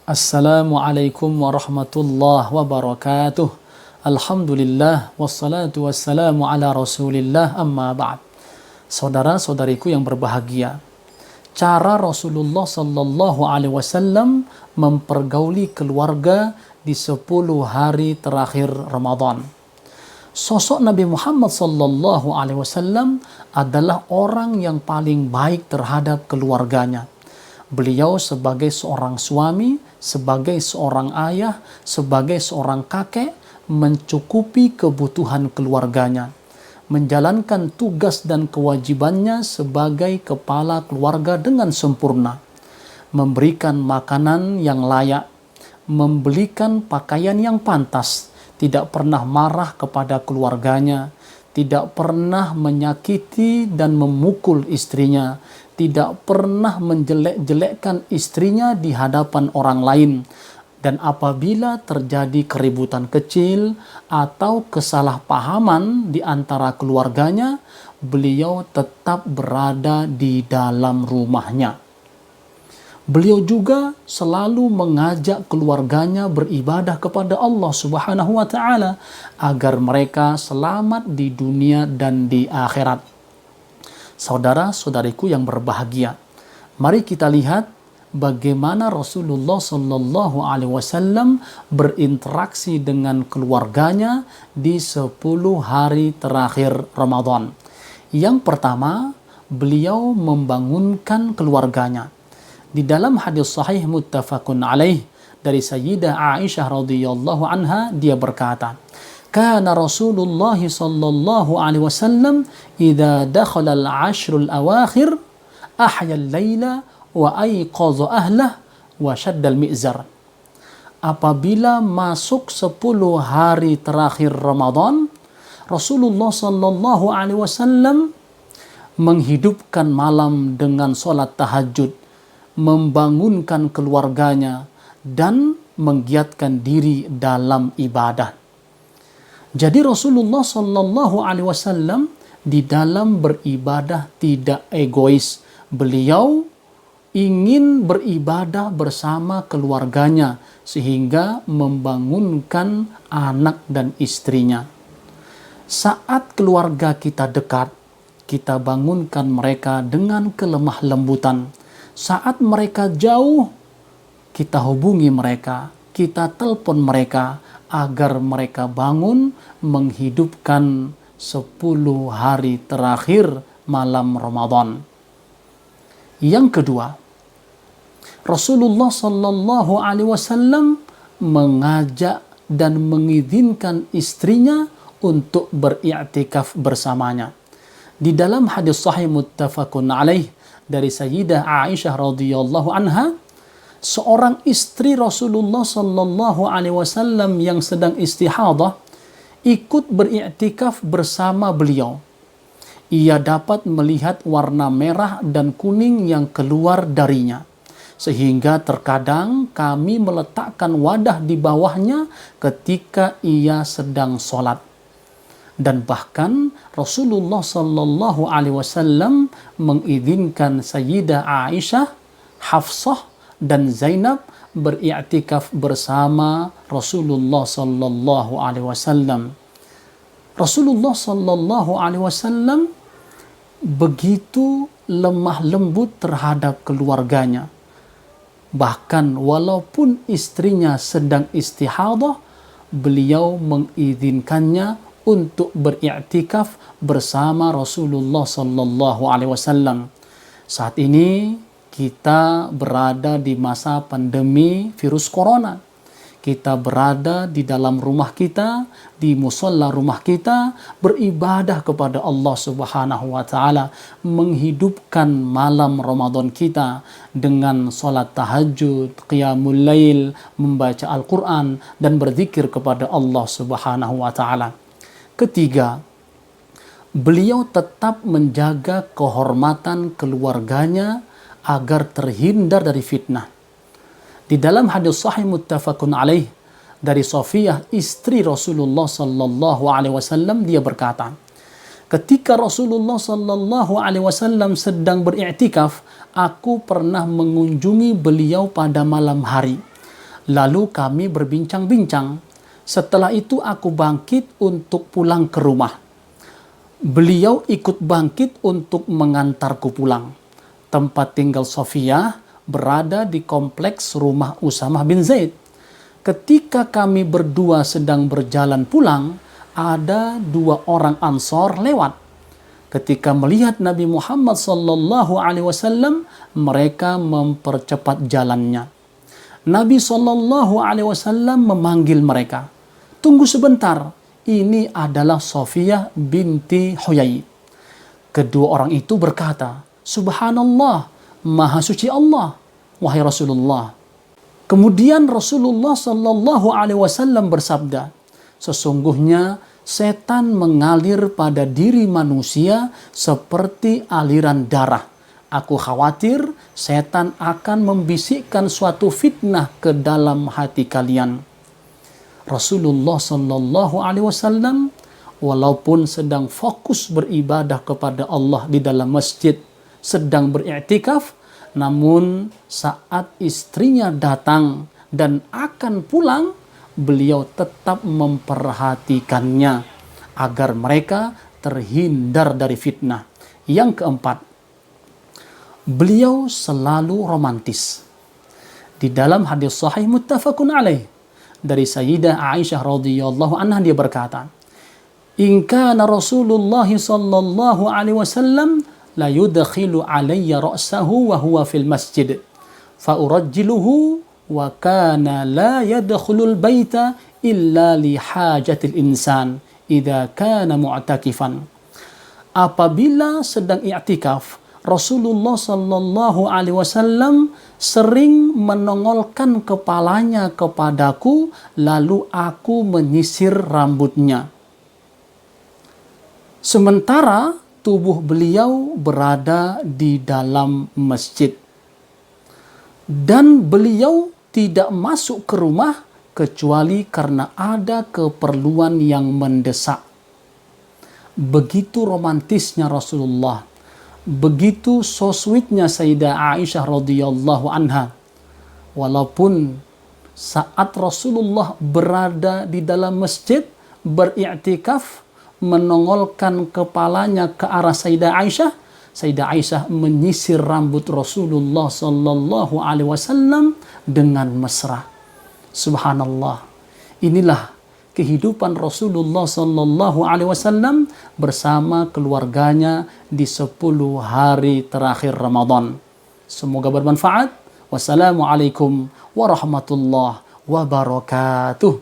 Assalamualaikum warahmatullahi wabarakatuh. Alhamdulillah wassalatu wassalamu ala Rasulillah amma ba'd. Saudara-saudariku yang berbahagia, cara Rasulullah sallallahu alaihi wasallam mempergauli keluarga di 10 hari terakhir Ramadan. Sosok Nabi Muhammad sallallahu alaihi wasallam adalah orang yang paling baik terhadap keluarganya. Beliau sebagai seorang suami, sebagai seorang ayah, sebagai seorang kakek, mencukupi kebutuhan keluarganya, menjalankan tugas dan kewajibannya sebagai kepala keluarga dengan sempurna, memberikan makanan yang layak, membelikan pakaian yang pantas, tidak pernah marah kepada keluarganya, tidak pernah menyakiti dan memukul istrinya, tidak pernah menjelek-jelekkan istrinya di hadapan orang lain. Dan apabila terjadi keributan kecil atau kesalahpahaman di antara keluarganya, beliau tetap berada di dalam rumahnya. Beliau juga selalu mengajak keluarganya beribadah kepada Allah Subhanahu wa Ta'ala agar mereka selamat di dunia dan di akhirat. Saudara-saudariku yang berbahagia, mari kita lihat bagaimana Rasulullah Sallallahu Alaihi Wasallam berinteraksi dengan keluarganya di 10 hari terakhir Ramadan. Yang pertama, beliau membangunkan keluarganya. Di dalam hadis sahih muttafaqun alaih dari Sayyidah Aisyah radhiyallahu anha, dia berkata, Kana Rasulullah sallallahu alaihi wasallam idza dakhala al-'ashr al-awakhir ahya al-laila wa ayqadha ahlah wa shadda al-mi'zar. Apabila masuk 10 hari terakhir Ramadan, Rasulullah sallallahu alaihi wasallam menghidupkan malam dengan salat tahajud, membangunkan keluarganya dan menggiatkan diri dalam ibadah. Jadi Rasulullah Sallallahu Alaihi Wasallam di dalam beribadah tidak egois. Beliau ingin beribadah bersama keluarganya sehingga membangunkan anak dan istrinya. Saat keluarga kita dekat, kita bangunkan mereka dengan kelemah lembutan. Saat mereka jauh, kita hubungi mereka, kita telepon mereka, agar mereka bangun menghidupkan 10 hari terakhir malam Ramadan. Yang kedua, Rasulullah Sallallahu Alaihi Wasallam mengajak dan mengizinkan istrinya untuk beriktikaf bersamanya. Di dalam hadis sahih muttafaqun alaih dari Sayyidah Aisyah radhiyallahu anha, seorang istri Rasulullah Sallallahu Alaihi Wasallam yang sedang istihadah ikut beriktikaf bersama beliau. Ia dapat melihat warna merah dan kuning yang keluar darinya, sehingga terkadang kami meletakkan wadah di bawahnya ketika ia sedang sholat. Dan bahkan Rasulullah Sallallahu Alaihi Wasallam mengizinkan Sayyidah Aisyah, Hafsah dan Zainab beriktikaf bersama Rasulullah Sallallahu Alaihi Wasallam. Rasulullah Sallallahu Alaihi Wasallam begitu lemah lembut terhadap keluarganya. Bahkan walaupun istrinya sedang istihadah, beliau mengizinkannya untuk beriktikaf bersama Rasulullah Sallallahu Alaihi Wasallam. Saat ini kita berada di masa pandemi virus corona. Kita berada di dalam rumah kita, di musalla rumah kita, beribadah kepada Allah Subhanahu wa Ta'ala, menghidupkan malam Ramadan kita dengan salat tahajud, qiyamul lail, membaca Al-Quran, dan berzikir kepada Allah Subhanahu wa Ta'ala. Ketiga, beliau tetap menjaga kehormatan keluarganya agar terhindar dari fitnah. Di dalam hadis sahih muttafaqun alaih dari Safiyah istri Rasulullah Sallallahu Alaihi Wasallam, dia berkata, ketika Rasulullah Sallallahu Alaihi Wasallam sedang beriktikaf, aku pernah mengunjungi beliau pada malam hari. Lalu kami berbincang-bincang. Setelah itu aku bangkit untuk pulang ke rumah. Beliau ikut bangkit untuk mengantarku pulang. Tempat tinggal Sofiyah berada di kompleks rumah Usamah bin Zaid. Ketika kami berdua sedang berjalan pulang, ada 2 orang Ansor lewat. Ketika melihat Nabi Muhammad sallallahu alaihi wasallam, mereka mempercepat jalannya. Nabi sallallahu alaihi wasallam memanggil mereka. Tunggu sebentar, ini adalah Sofiyah binti Huyai. Kedua orang itu berkata, Subhanallah, Maha Suci Allah, wahai Rasulullah. Kemudian Rasulullah sallallahu alaihi wasallam bersabda, sesungguhnya setan mengalir pada diri manusia seperti aliran darah. Aku khawatir setan akan membisikkan suatu fitnah ke dalam hati kalian. Rasulullah sallallahu alaihi wasallam walaupun sedang fokus beribadah kepada Allah di dalam masjid, sedang beriktikaf, namun saat istrinya datang dan akan pulang, beliau tetap memperhatikannya agar mereka terhindar dari fitnah. Yang keempat, beliau selalu romantis. Di dalam hadis sahih muttafaqun alaih dari Sayyidah Aisyah radhiyallahu anha, dia berkata, "In kana Rasulullah sallallahu alaihi wasallam la yudkhilu alayya ra'sahu wa huwa fil masjid fa urajjiluhu wa kana la yadkhulul baita illa li hajatil insan idza kana mu'takifan." Apabila sedang i'tikaf, Rasulullah sallallahu alaihi wasallam sering menongolkan kepalanya kepadaku, lalu aku menyisir rambutnya. Sementara tubuh beliau berada di dalam masjid. Dan beliau tidak masuk ke rumah kecuali karena ada keperluan yang mendesak. Begitu romantisnya Rasulullah. Begitu so sweetnya Sayyidah Aisyah radhiyallahu anha. Walaupun saat Rasulullah berada di dalam masjid beriktikaf, menongolkan kepalanya ke arah Sayyidah Aisyah menyisir rambut Rasulullah sallallahu alaihi wasallam dengan mesra. Subhanallah. Inilah kehidupan Rasulullah sallallahu alaihi wasallam bersama keluarganya di 10 hari terakhir Ramadan. Semoga bermanfaat. Wassalamualaikum warahmatullahi wabarakatuh.